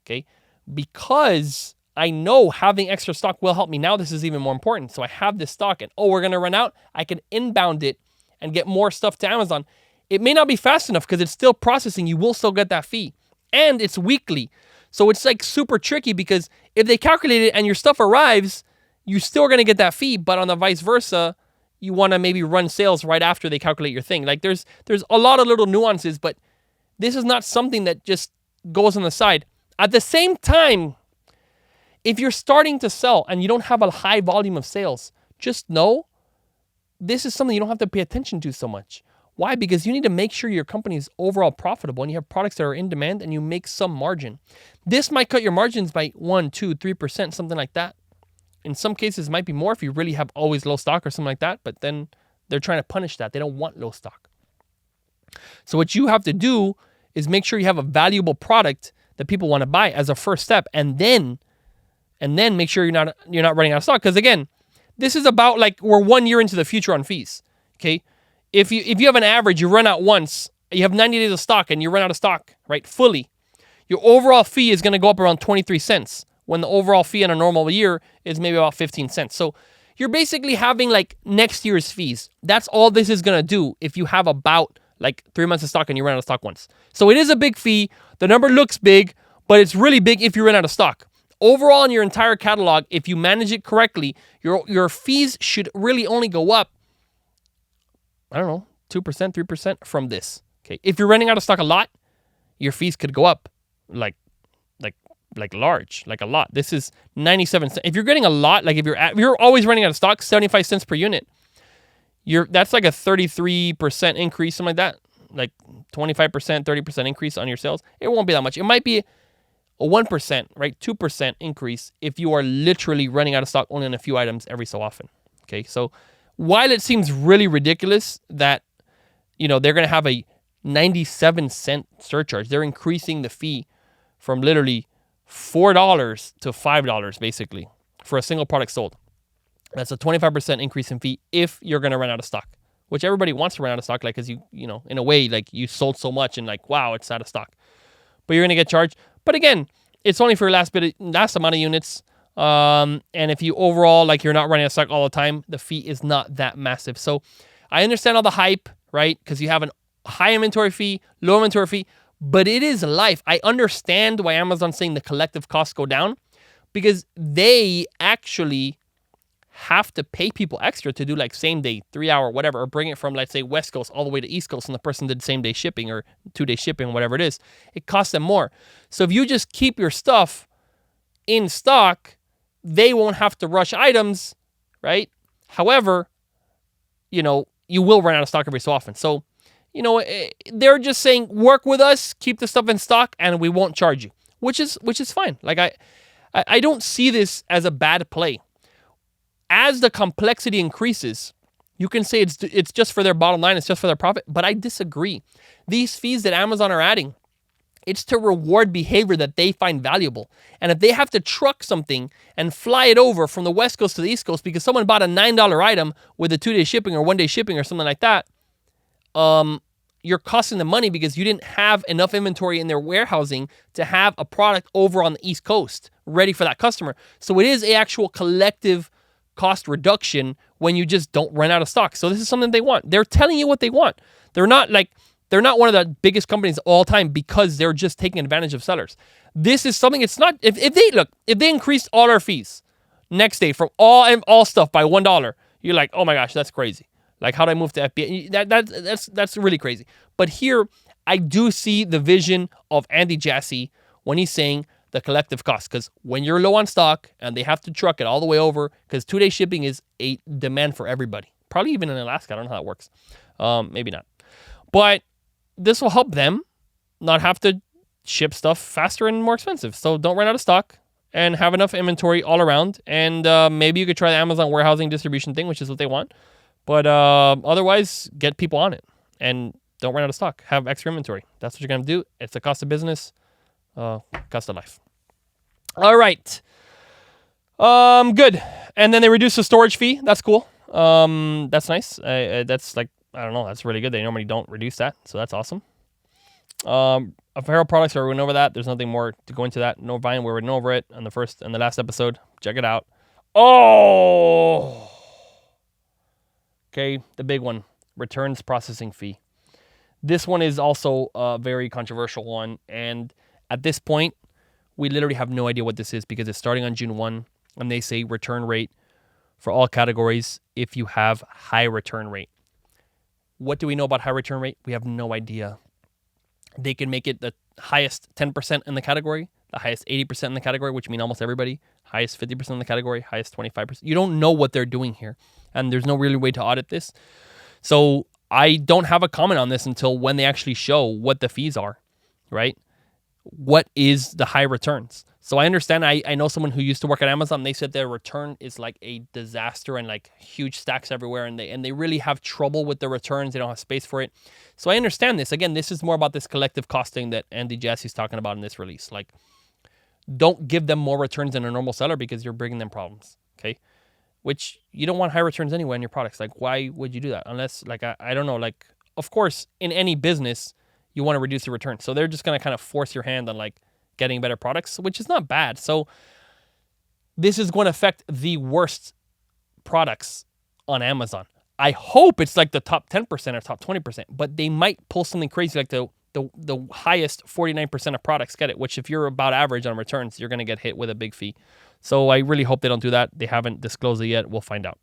Okay? Because I know having extra stock will help me. Now this is even more important. So I have this stock, and, we're going to run out. I can inbound it and get more stuff to Amazon. It may not be fast enough because it's still processing. You will still get that fee. And it's weekly. So it's like super tricky because if they calculate it and your stuff arrives, you're still going to get that fee. But on the vice versa, you want to maybe run sales right after they calculate your thing. Like there's a lot of little nuances, but this is not something that just goes on the side. At the same time, if you're starting to sell and you don't have a high volume of sales, just know this is something you don't have to pay attention to so much. Why? Because you need to make sure your company is overall profitable and you have products that are in demand and you make some margin. This might cut your margins by 1%, 2%, 3%, something like that. In some cases, it might be more if you really have always low stock or something like that, but then they're trying to punish that. They don't want low stock. So what you have to do is make sure you have a valuable product that people want to buy as a first step, and then make sure you're not running out of stock. Because again, this is about like we're 1 year into the future on fees. Okay, if you have an average, you run out once, you have 90 days of stock, and you run out of stock, right? Fully, your overall fee is going to go up around 23 cents when the overall fee in a normal year is maybe about 15 cents. So you're basically having like next year's fees. That's all this is going to do if you have about like 3 months of stock and you run out of stock once. So it is a big fee. The number looks big, but it's really big if you run out of stock. Overall, in your entire catalog, if you manage it correctly, your fees should really only go up, I don't know, 2%, 3% from this. Okay, if you're running out of stock a lot, your fees could go up like large, like a lot. This is 97 cents. If you're getting a lot, like if you're always running out of stock, 75 cents per unit, that's like a 33% increase, something like that, like 25%, 30% increase on your sales. It won't be that much. It might be a 1%, right? 2% increase if you are literally running out of stock only on a few items every so often. Okay, so while it seems really ridiculous that, they're going to have a 97-cent surcharge, they're increasing the fee from literally $4 to $5 basically for a single product sold. That's a 25% increase in fee if you're going to run out of stock, which everybody wants to run out of stock, like, because in a way, like you sold so much and like, wow, it's out of stock. But you're going to get charged. But again, it's only for last amount of units. And if you overall, like you're not running a stock all the time, the fee is not that massive. So I understand all the hype, right? Because you have a high inventory fee, low inventory fee, but it is life. I understand why Amazon's saying the collective costs go down, because they actually have to pay people extra to do like same day, 3 hour, whatever, or bring it from, let's say, West Coast all the way to East Coast, and the person did same day shipping or 2 day shipping, whatever it is. It costs them more. So if you just keep your stuff in stock, they won't have to rush items, right? However, you will run out of stock every so often. So, they're just saying, work with us, keep the stuff in stock, and we won't charge you, which is fine. Like I don't see this as a bad play. As the complexity increases, you can say it's just for their bottom line, it's just for their profit, but I disagree. These fees that Amazon are adding, it's to reward behavior that they find valuable. And if they have to truck something and fly it over from the West Coast to the East Coast because someone bought a $9 item with a 2 day shipping or 1 day shipping or something like that, you're costing them money because you didn't have enough inventory in their warehousing to have a product over on the East Coast ready for that customer. So it is an actual collective cost reduction when you just don't run out of stock. So this is something they want. They're telling you what they want. They're not one of the biggest companies of all time because they're just taking advantage of sellers. This is something, it's not, if they increased all our fees next day from all stuff by $1, you're like, oh my gosh, that's crazy. Like, how do I move to FBA? That's really crazy. But here, I do see the vision of Andy Jassy when he's saying the collective cost. Because when you're low on stock and they have to truck it all the way over, because 2 day shipping is a demand for everybody. Probably even in Alaska. I don't know how it works. Maybe not. But this will help them not have to ship stuff faster and more expensive. So don't run out of stock and have enough inventory all around. And maybe you could try the Amazon warehousing distribution thing, which is what they want. But otherwise, get people on it and don't run out of stock. Have extra inventory. That's what you're going to do. It's the cost of business, cost of life. All right. Good. And then they reduced the storage fee. That's cool. That's nice. That's like, I don't know. That's really good. They normally don't reduce that. So that's awesome. Apparel products, we went over that. There's nothing more to go into that. No Vine, we went over it on the last episode. Check it out. Oh! Okay, the big one, returns processing fee. This one is also a very controversial one. And at this point, we literally have no idea what this is because it's starting on June 1. And they say return rate for all categories if you have high return rate. What do we know about high return rate? We have no idea. They can make it the highest 10% in the category, the highest 80% in the category, which means almost everybody, highest 50% in the category, highest 25%. You don't know what they're doing here. And there's no really way to audit this. So I don't have a comment on this until when they actually show what the fees are, right? What is the high returns? So I understand. I know someone who used to work at Amazon. They said their return is like a disaster and like huge stacks everywhere. And they really have trouble with the returns. They don't have space for it. So I understand this. Again, this is more about this collective costing that Andy Jassy's talking about in this release. Like, don't give them more returns than a normal seller because you're bringing them problems, okay? Which you don't want high returns anyway in your products. Like, why would you do that? Unless, like, I don't know. Like, of course, in any business, you want to reduce the return. So they're just going to kind of force your hand on, like, getting better products, which is not bad. So this is going to affect the worst products on Amazon. I hope it's like the top 10% or top 20%, but they might pull something crazy like the highest 49% of products get it, which if you're about average on returns, you're going to get hit with a big fee. So I really hope they don't do that. They haven't disclosed it yet. We'll find out.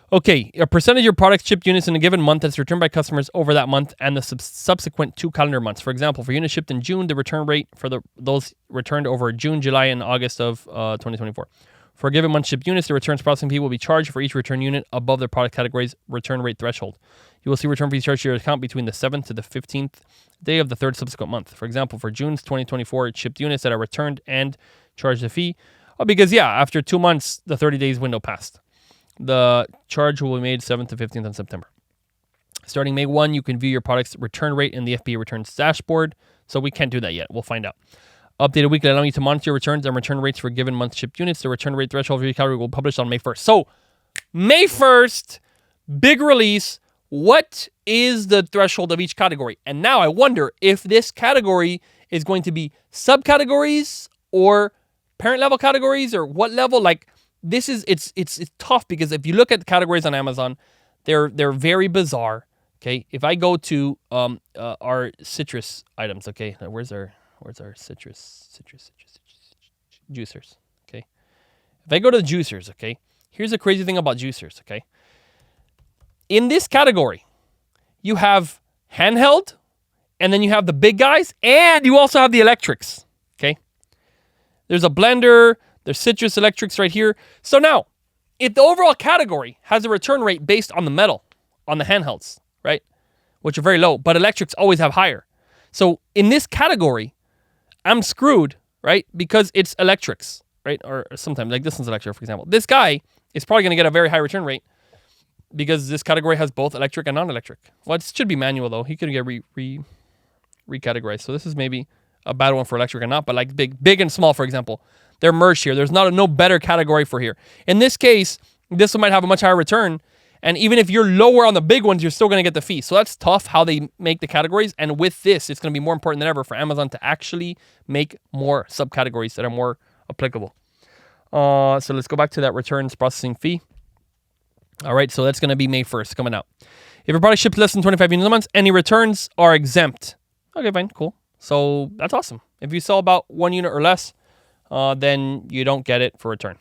Okay, a percentage of your products shipped units in a given month that's returned by customers over that month and the subsequent 2 calendar months. For example, for units shipped in June, the return rate for those returned over June, July, and August of 2024. For a given month shipped units, the returns processing fee will be charged for each return unit above their product category's return rate threshold. You will see return fees charged to your account between the 7th to the 15th day of the 3rd subsequent month. For example, for June's 2024 shipped units that are returned and charged the fee, because, after 2 months, the 30 days window passed. The charge will be made 7th to 15th on September. Starting May 1, you can view your product's return rate in the FBA returns dashboard. So we can't do that yet. We'll find out. Updated weekly allowing you to monitor your returns and return rates for given month shipped units. The return rate threshold for each category will be published on May 1st. So May 1st, big release. What is the threshold of each category? And now I wonder if this category is going to be subcategories or parent level categories or what level? Like this is it's tough because if you look at the categories on Amazon, they're very bizarre. Okay, if I go to our citrus items, okay, where's our citrus juicers? Okay, if I go to the juicers, okay, here's the crazy thing about juicers. Okay, in this category, you have handheld, and then you have the big guys, and you also have the electrics. Okay, there's a blender, there's citrus electrics right here. So now, if the overall category has a return rate based on the metal, on the handhelds, right, which are very low, but electrics always have higher. So in this category, I'm screwed, right, because it's electrics, right, or sometimes, like this one's electric, for example. This guy is probably going to get a very high return rate because this category has both electric and non-electric. Well, it should be manual, though. He could get recategorized. So this is maybe a bad one for electric and not, but like big and small, for example, they're merged here. There's no better category for here. In this case, this one might have a much higher return. And even if you're lower on the big ones, you're still going to get the fee. So that's tough how they make the categories. And with this, it's going to be more important than ever for Amazon to actually make more subcategories that are more applicable. So let's go back to that returns processing fee. All right, so that's going to be May 1st coming out. If your product ships less than 25 units a month, any returns are exempt. Okay, fine, cool. So that's awesome. If you sell about 1 unit or less, then you don't get it for return.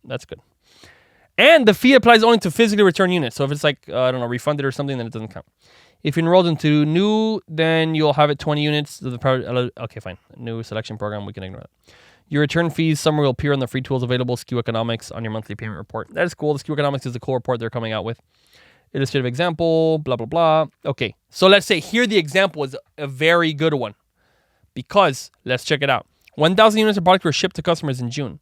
That's good. And the fee applies only to physically returned units. So if it's like, I don't know, refunded or something, then it doesn't count. If you enrolled into new, then you'll have it 20 units. Okay, fine. New selection program, we can ignore that. Your return fees, somewhere will appear on the free tools available, SKU Economics, on your monthly payment report. That is cool. The SKU Economics is the cool report they're coming out with. Illustrative example, blah, blah, blah. Okay, so let's say here the example is a very good one because, let's check it out. 1,000 units of product were shipped to customers in June.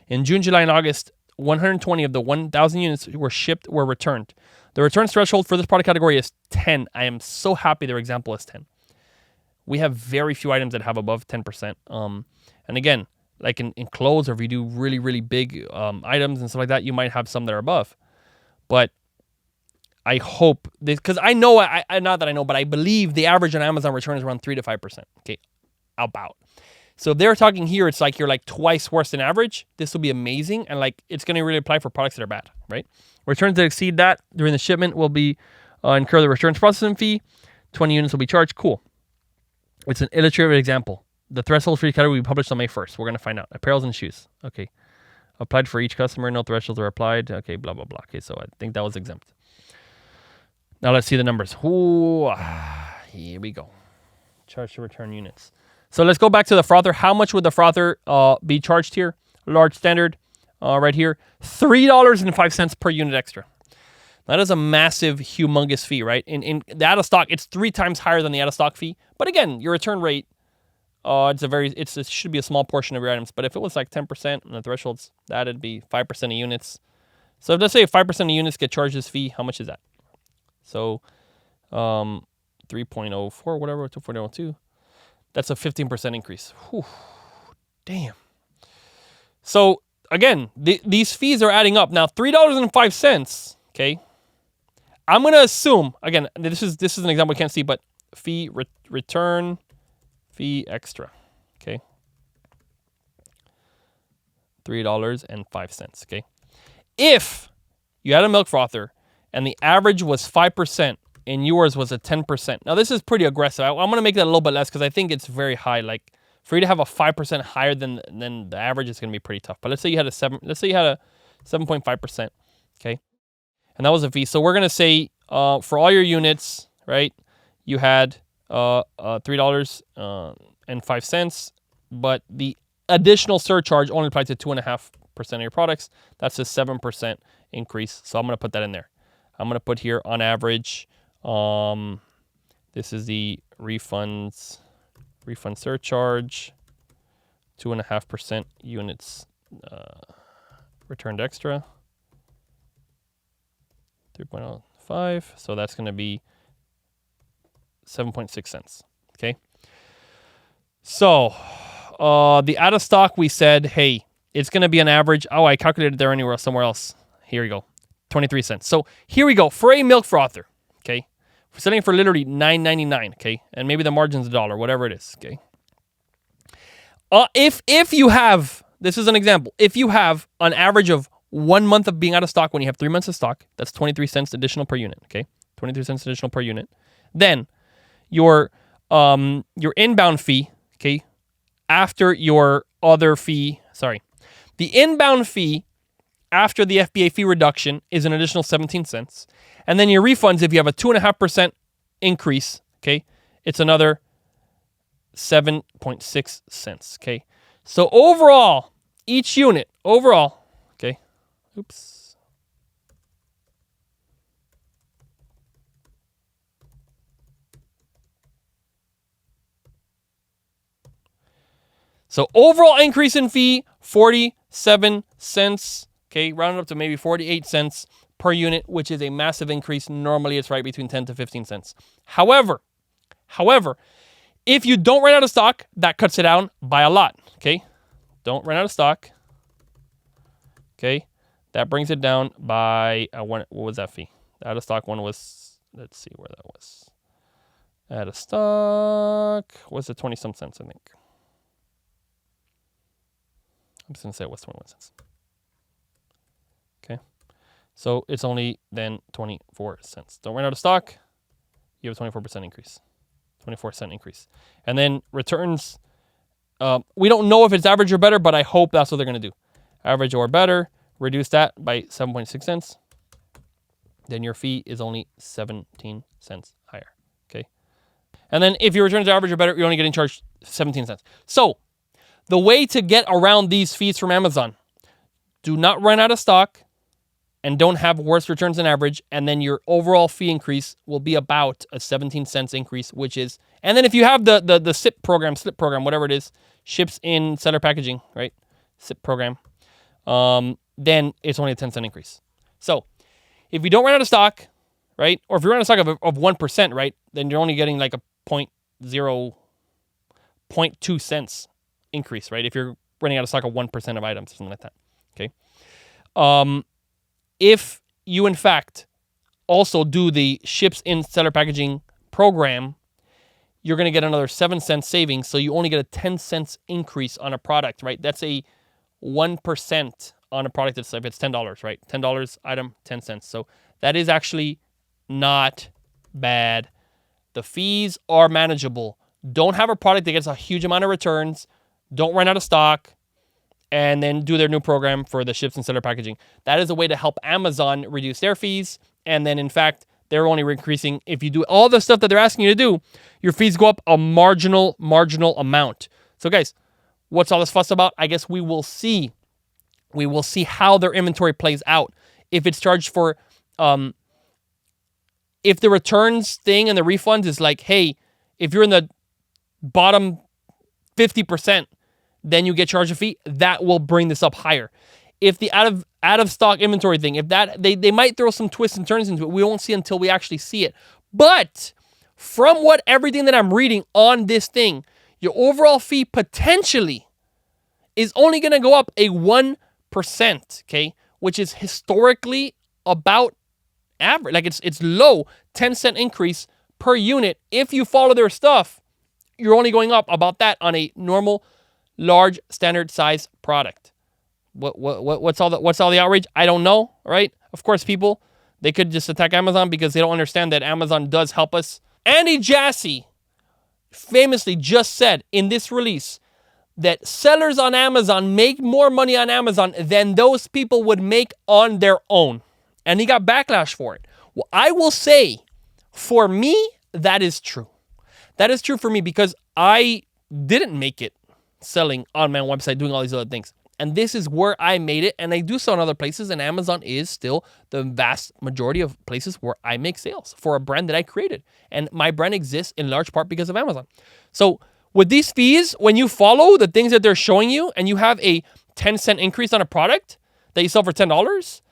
In June, July, and August, 120 of the 1,000 units were returned. The returns threshold for this product category is 10. I am so happy their example is 10. We have very few items that have above 10%. And again, like in clothes, or if you do really, really big items and stuff like that, you might have some that are above. But I hope this, because I know, not that I know, but I believe the average on Amazon return is around 3 to 5%. Okay, about. So if they're talking here, it's like you're like twice worse than average. This will be amazing, and like it's going to really apply for products that are bad, right? Returns that exceed that during the shipment will be incur the returns processing fee. 20 units will be charged. Cool. It's an illustrative example. The threshold for each category will be published on May 1st. We're going to find out. Apparels and shoes. Okay. Applied for each customer. No thresholds are applied. Okay, blah, blah, blah. Okay, so I think that was exempt. Now let's see the numbers. Ooh, here we go. Charge to return units. So let's go back to the frother. How much would the frother be charged here? Large standard right here. $3.05 per unit extra. That is a massive, humongous fee, right? In the out of stock, it's 3 times higher than the out of stock fee. But again, your return rate, it should be a small portion of your items. But if it was like 10% and the thresholds, that'd be 5% of units. So let's say if 5% of units get charged this fee, how much is that? So 3.04, whatever, 2.02. That's a 15% increase. Whew, damn. So again, these fees are adding up. Now, $3.05, okay? I'm going to assume, again, this is an example we can't see, but fee, return, fee extra, okay? $3.05, okay? If you had a milk frother and the average was 5% and yours was a 10%. Now, this is pretty aggressive. I'm going to make that a little bit less because I think it's very high. Like, for you to have a 5% higher than the average, it's going to be pretty tough. But let's say you had a 7.5%, okay? And that was a fee. So we're going to say for all your units, right, you had $3.05, but the additional surcharge only applies to 2.5% of your products. That's a 7% increase. So I'm going to put that in there. I'm going to put here on average, this is the refund surcharge, 2.5% units returned extra, 3.05. So that's going to be 7.6 cents. Okay. So the out of stock, we said, hey, it's going to be an average. Oh, I calculated there anywhere somewhere else. Here we go. 23 cents. So here we go. For a milk frother, okay, we're selling it for literally $9.99, okay, and maybe the margin's $1, whatever it is, okay. If you have this is an example. If you have an average of 1 month of being out of stock when you have 3 months of stock, that's 23 cents additional per unit, okay? 23 cents additional per unit. Then your inbound fee, okay, after your other fee, the inbound fee after the FBA fee reduction is an additional 17 cents. And then your refunds, if you have a 2.5% increase, okay, it's another 7.6 cents, okay? So overall, each unit, okay, oops. So overall increase in fee, 47 cents, okay, rounded up to maybe 48 cents per unit, which is a massive increase. Normally it's right between 10 to 15 cents. However, if you don't run out of stock, that cuts it down by a lot, okay? Don't run out of stock, okay? That brings it down by, what was that fee? The out of stock one was, let's see where that was. Out of stock, was it 20 some cents, I think. I'm just going to say it was 21 cents. Okay. So it's only then 24 cents. Don't run out of stock, you have a 24% increase. 24-cent increase. And then returns, we don't know if it's average or better, but I hope that's what they're going to do. Average or better, reduce that by 7.6 cents. Then your fee is only 17 cents higher, okay? And then if your returns are average or better, you're only getting charged 17 cents. So the way to get around these fees from Amazon, do not run out of stock and don't have worse returns than average, and then your overall fee increase will be about a 17 cents increase, which is, and then if you have the SIPP program, whatever it is, ships in seller packaging, right? SIPP program, then it's only a 10-cent increase. So if you don't run out of stock, right, or if you run out of stock of 1%, right, then you're only getting like a 0.2 cents increase, right? If you're running out of stock of 1% of items or something like that, okay? If you, in fact, also do the ships in seller packaging program, you're going to get another 7 cents savings. So you only get a 10 cents increase on a product, right? That's a 1% on a product that's, if it's $10, right? $10 item, 10 cents. So that is actually not bad. The fees are manageable. Don't have a product that gets a huge amount of returns. Don't run out of stock. And then do their new program for the ships and seller packaging. That is a way to help Amazon reduce their fees. And then, in fact, they're only increasing. If you do all the stuff that they're asking you to do, your fees go up a marginal amount. So, guys, what's all this fuss about? I guess we will see. We will see how their inventory plays out. If it's charged for, if the returns thing and the refunds is like, hey, if you're in the bottom 50%, then you get charged a fee, that will bring this up higher. If the out of stock inventory thing, if that, they might throw some twists and turns into it. We won't see until we actually see it. But from everything that I'm reading on this thing, your overall fee potentially is only going to go up a 1%, okay? Which is historically about average. Like it's low, 10-cent increase per unit. If you follow their stuff, you're only going up about that on a normal large standard size product. What's all the outrage? I don't know, right? Of course, people, they could just attack Amazon because they don't understand that Amazon does help us. Andy Jassy famously just said in this release that sellers on Amazon make more money on Amazon than those people would make on their own. And he got backlash for it. Well, I will say, for me, that is true. That is true for me because I didn't make it selling on my website, doing all these other things. And this is where I made it. And I do sell in other places. And Amazon is still the vast majority of places where I make sales for a brand that I created. And my brand exists in large part because of Amazon. So with these fees, when you follow the things that they're showing you and you have a 10-cent increase on a product that you sell for $10,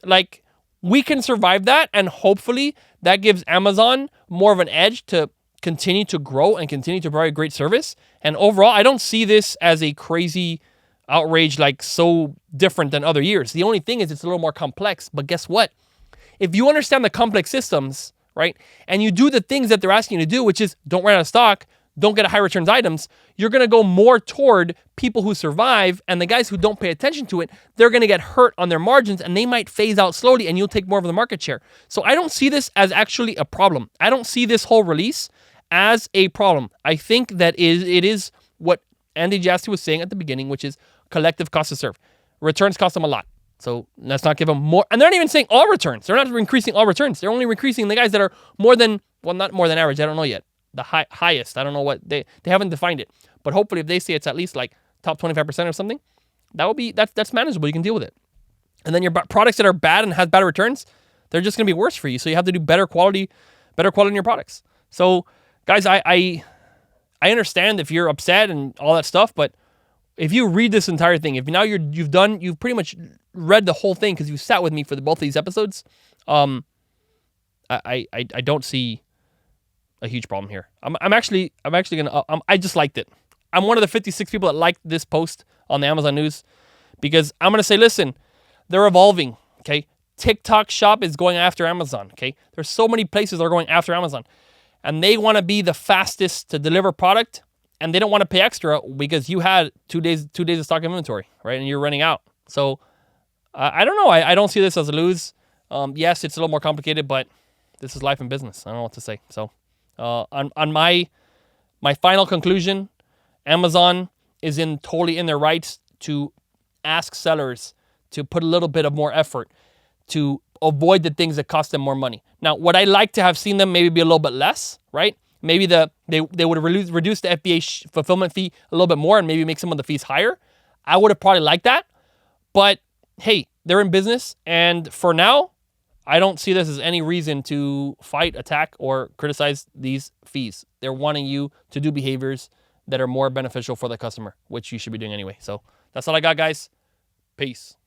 like we can survive that. And hopefully that gives Amazon more of an edge to continue to grow and continue to provide great service. And overall, I don't see this as a crazy outrage, like so different than other years. The only thing is it's a little more complex. But guess what? If you understand the complex systems, right, and you do the things that they're asking you to do, which is don't run out of stock, don't get a high returns items, you're going to go more toward people who survive, and the guys who don't pay attention to it, they're going to get hurt on their margins and they might phase out slowly and you'll take more of the market share. So I don't see this as actually a problem. I don't see this whole release as a problem. I think that it is what Andy Jassy was saying at the beginning, which is collective cost to serve. Returns cost them a lot. So let's not give them more. And they're not even saying all returns. They're not increasing all returns. They're only increasing the guys that are more than, well, not more than average. I don't know yet. The highest. I don't know what they haven't defined it. But hopefully if they say it's at least like top 25% or something, that's manageable. You can deal with it. And then your products that are bad and have bad returns, they're just going to be worse for you. So you have to do better quality in your products. So guys, I understand if you're upset and all that stuff, but if you read this entire thing, if now you've pretty much read the whole thing because you sat with me for both of these episodes, I don't see a huge problem here. I'm actually gonna. I just liked it. I'm one of the 56 people that liked this post on the Amazon News because I'm gonna say, listen, they're evolving. Okay, TikTok Shop is going after Amazon. Okay, there's so many places that are going after Amazon, and they want to be the fastest to deliver product, and they don't want to pay extra because you had 2 days of stock inventory, right, and you're running out. So I don't know. I don't see this as a lose. Yes, it's a little more complicated, but this is life and business. I don't know what to say. So. On my final conclusion, Amazon is totally in their rights to ask sellers to put a little bit of more effort to avoid the things that cost them more money. Now, would I like to have seen them maybe be a little bit less, right? Maybe they would have reduced the FBA fulfillment fee a little bit more and maybe make some of the fees higher. I would have probably liked that. But hey, they're in business, and for now, I don't see this as any reason to fight, attack, or criticize these fees. They're wanting you to do behaviors that are more beneficial for the customer, which you should be doing anyway. So that's all I got, guys. Peace.